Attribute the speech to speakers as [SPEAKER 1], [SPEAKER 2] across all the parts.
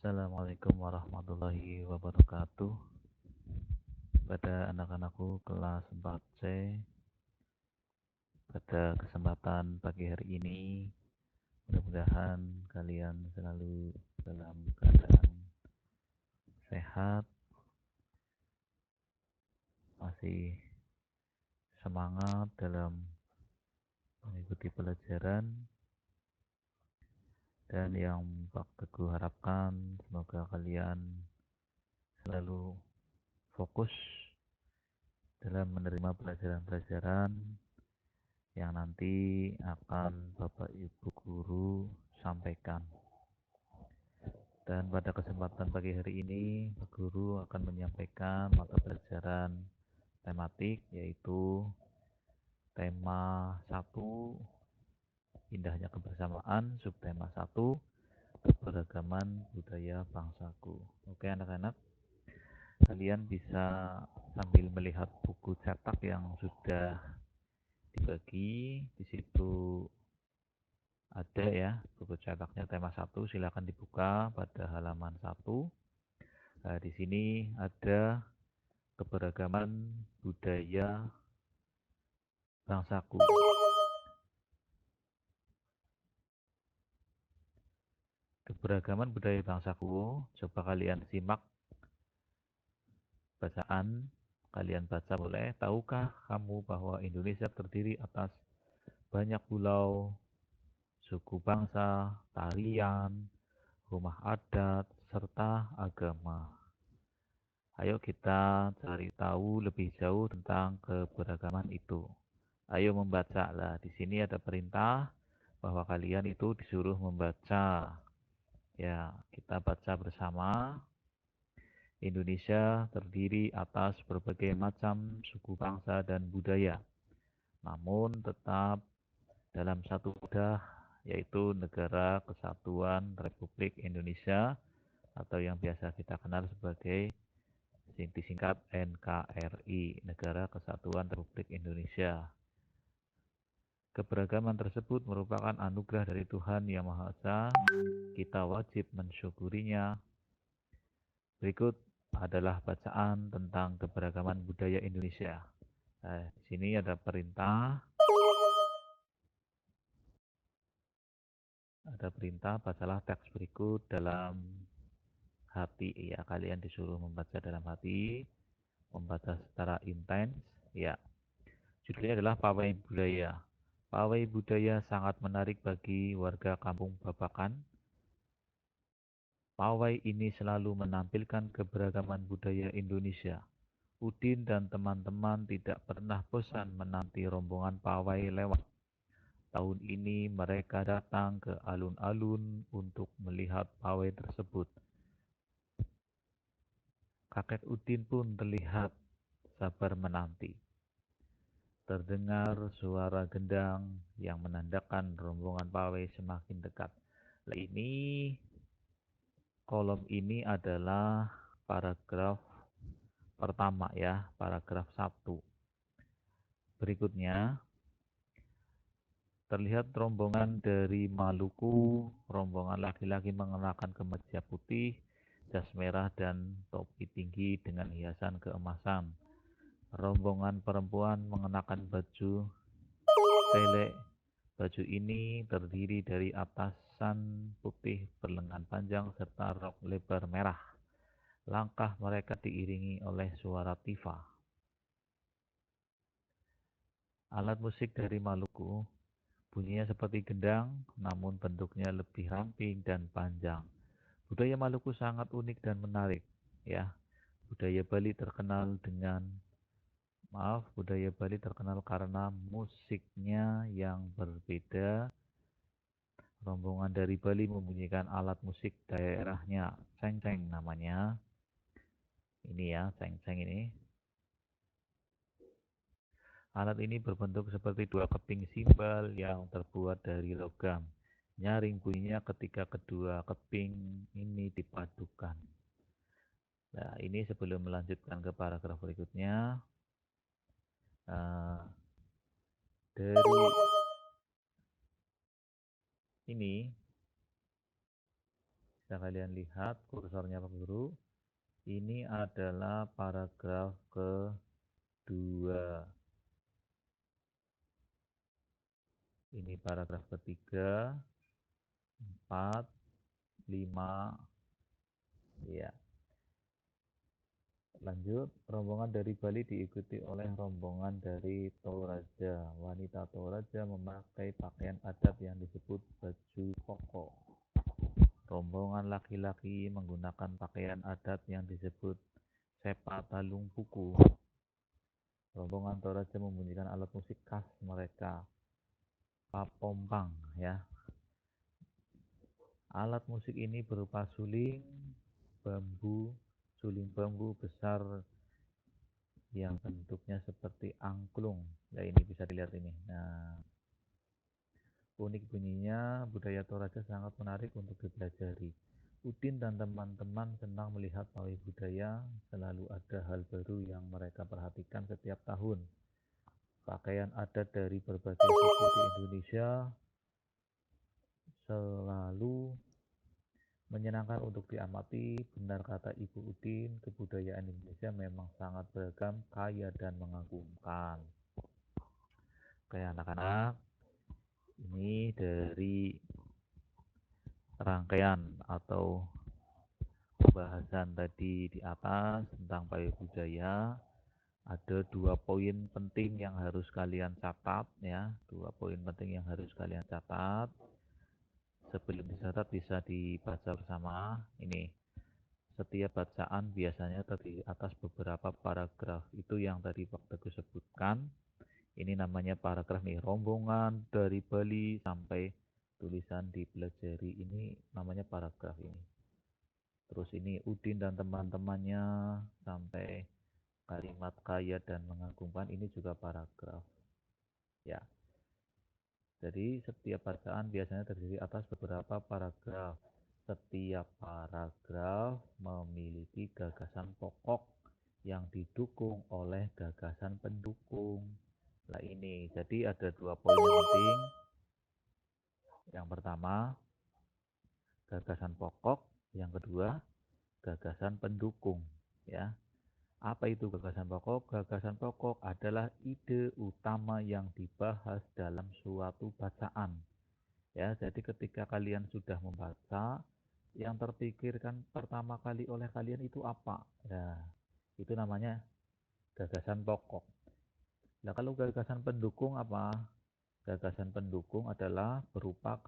[SPEAKER 1] Assalamualaikum warahmatullahi wabarakatuh. Pada anak-anakku kelas 4C, pada kesempatan pagi hari ini, mudah-mudahan kalian selalu dalam keadaan sehat, masih semangat dalam mengikuti pelajaran, dan yang Pak Teguh harapkan semoga kalian selalu fokus dalam menerima pelajaran-pelajaran yang nanti akan Bapak Ibu Guru sampaikan. Dan pada kesempatan pagi hari ini, Pak Guru akan menyampaikan mata pelajaran tematik, yaitu tema 1, indahnya kebersamaan, subtema 1, keberagaman budaya bangsaku. Oke anak-anak, kalian bisa sambil melihat buku cetak yang sudah dibagi. Di situ ada ya buku cetaknya tema 1, silakan dibuka pada halaman 1. Nah, di sini ada keberagaman budaya bangsaku. Keberagaman budaya bangsaku, coba kalian simak bacaan. Kalian baca boleh. Tahukah kamu bahwa Indonesia terdiri atas banyak pulau, suku bangsa, tarian, rumah adat, serta agama? Ayo kita cari tahu lebih jauh tentang keberagaman itu. Ayo membaca lah. Di sini ada perintah bahwa kalian itu disuruh membaca. Ya, kita baca bersama. Indonesia terdiri atas berbagai macam suku bangsa dan budaya, namun tetap dalam satu wadah, yaitu Negara Kesatuan Republik Indonesia atau yang biasa kita kenal sebagai disingkat NKRI, Negara Kesatuan Republik Indonesia. Keberagaman tersebut merupakan anugerah dari Tuhan Yang Maha Esa. Kita wajib mensyukurinya. Berikut adalah bacaan tentang keberagaman budaya Indonesia. Nah, di sini ada perintah. Ada perintah, bacalah teks berikut dalam hati. Ya, kalian disuruh membaca dalam hati, membaca secara intens. Ya, judulnya adalah Pawai Budaya. Pawai budaya sangat menarik bagi warga kampung Babakan. Pawai ini selalu menampilkan keberagaman budaya Indonesia. Udin dan teman-teman tidak pernah bosan menanti rombongan pawai lewat. Tahun ini mereka datang ke alun-alun untuk melihat pawai tersebut. Kakek Udin pun terlihat sabar menanti. Terdengar suara gendang yang menandakan rombongan pawai semakin dekat. Nah, kolom ini adalah paragraf pertama ya, paragraf 1. Berikutnya, terlihat rombongan dari Maluku. Rombongan laki-laki mengenakan kemeja putih, jas merah, dan topi tinggi dengan hiasan keemasan. Rombongan perempuan mengenakan baju pelek. Baju ini terdiri dari atasan putih berlengan panjang serta rok lebar merah. Langkah mereka diiringi oleh suara tifa. Alat musik dari Maluku bunyinya seperti gendang, namun bentuknya lebih ramping dan panjang. Budaya Maluku sangat unik dan menarik, ya. Budaya Bali terkenal dengan Budaya Bali terkenal karena musiknya yang berbeda. Rombongan dari Bali membunyikan alat musik daerahnya, ceng-ceng namanya. Ini ya, ceng-ceng ini. Alat ini berbentuk seperti dua keping simbal yang terbuat dari logam. Nyaring bunyinya ketika kedua keping ini dipadukan. Nah, ini sebelum melanjutkan ke paragraf berikutnya, dari ini Bisa kalian lihat kursornya Pak Guru. Ini adalah paragraf kedua. Ini paragraf ketiga, 4, 5. Ya. Lanjut, rombongan dari Bali diikuti oleh rombongan dari Toraja. Wanita Toraja memakai pakaian adat yang disebut baju koko. Rombongan laki-laki menggunakan pakaian adat yang disebut sepatalung buku. Rombongan Toraja membunyikan alat musik khas mereka, papompang ya. Alat musik ini berupa suling bambu besar yang bentuknya seperti angklung. Ya ini bisa dilihat ini. Nah, unik bunyinya, budaya Toraja sangat menarik untuk dipelajari. Udin dan teman-teman senang melihat pawai budaya, selalu ada hal baru yang mereka perhatikan setiap tahun. Pakaian adat dari berbagai suku di Indonesia selalu menyenangkan untuk diamati. Benar kata Ibu Udin, kebudayaan Indonesia memang sangat beragam, kaya dan mengagumkan. Oke anak-anak, ini dari rangkaian atau pembahasan tadi di atas tentang pawai budaya. Ada 2 poin penting yang harus kalian catat ya. 2 poin penting yang harus kalian catat. Sebelum dicatat bisa dibaca bersama. Ini setiap bacaan biasanya terdiri atas beberapa paragraf. Itu yang tadi Pak Teguh sebutkan. Ini namanya paragraf nih, rombongan dari Bali sampai tulisan dipelajari, ini namanya paragraf ini. Terus ini Udin dan teman-temannya sampai kalimat kaya dan mengagumkan, ini juga paragraf. Ya. Jadi setiap bacaan biasanya terdiri atas beberapa paragraf. Setiap paragraf memiliki gagasan pokok yang didukung oleh gagasan pendukung. Nah ini, jadi ada 2 poin yang penting. Yang pertama, gagasan pokok. Yang kedua, gagasan pendukung. Ya, apa itu gagasan pokok? Gagasan pokok adalah ide utama yang dibahas dalam suatu bacaan. Ya, jadi ketika kalian sudah membaca, yang terpikirkan pertama kali oleh kalian itu apa? Ya, itu namanya gagasan pokok. Nah, kalau gagasan pendukung apa? Gagasan pendukung adalah berupa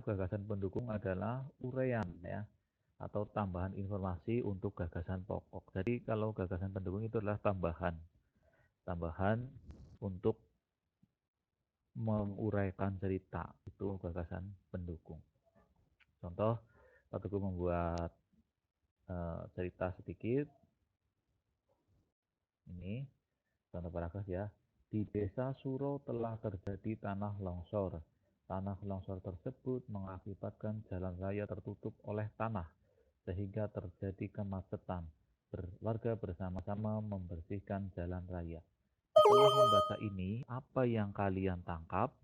[SPEAKER 1] gagasan pendukung adalah uraian ya, atau tambahan informasi untuk gagasan pokok. Jadi kalau gagasan pendukung itu adalah tambahan untuk menguraikan cerita, itu gagasan pendukung. Contoh, Pak Teguh membuat cerita sedikit. Ini contoh paragraf ya. Di desa Suro telah terjadi tanah longsor. Tanah longsor tersebut mengakibatkan jalan raya tertutup oleh tanah, sehingga terjadi kemacetan. Warga bersama-sama membersihkan jalan raya. Setelah membaca ini, apa yang kalian tangkap?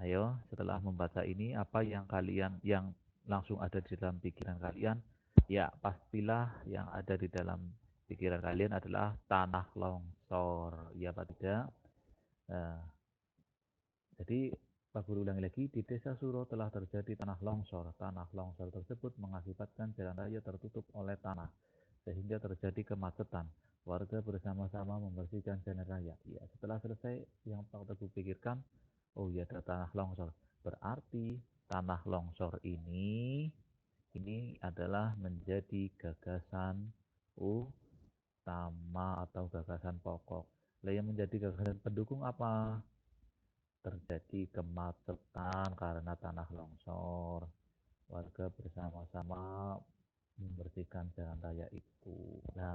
[SPEAKER 1] Ayo, setelah membaca ini, apa yang langsung ada di dalam pikiran kalian? Ya, pastilah yang ada di dalam pikiran kalian adalah tanah longsor. Ya, Pak tidak? Nah, jadi Pak Guru ulangi lagi, di desa Suro telah terjadi tanah longsor. Tanah longsor tersebut mengakibatkan jalan raya tertutup oleh tanah, sehingga terjadi kemacetan. Warga bersama-sama membersihkan jalan raya. Ya, setelah selesai yang Pak Teguh pikirkan, oh ya ada tanah longsor. Berarti tanah longsor ini adalah menjadi gagasan utama atau gagasan pokok. Lah yang menjadi gagasan pendukung apa? Terjadi kemacetan karena tanah longsor. Warga bersama-sama membersihkan jalan raya itu. Nah,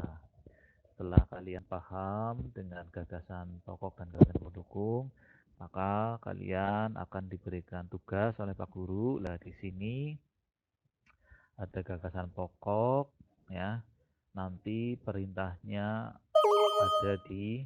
[SPEAKER 1] setelah kalian paham dengan gagasan pokok dan gagasan pendukung, maka kalian akan diberikan tugas oleh Pak Guru. Lah di sini ada gagasan pokok ya. Nanti perintahnya ada di